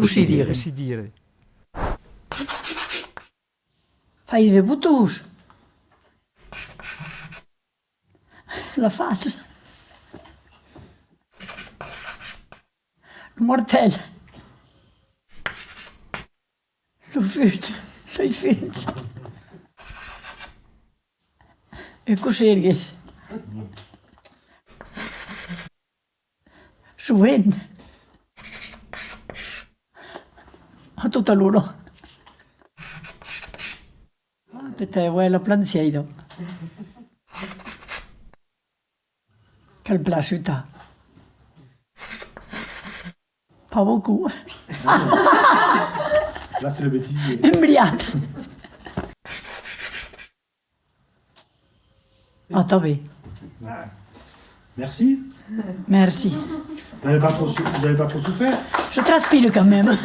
Così dire. Così dire. Fai i butus. La faccia. Il mortello. Lo fiuto. Le fins. E così riesce. Sovint. A tutta l'uno. Perché vuoi la planciato. Quel piaciuta. Pas beaucoup. Là, c'est le bêtisier. Embriata. Ah, t'as vu. Merci. Merci. Vous n'avez pas trop souffert? Je transpire quand même.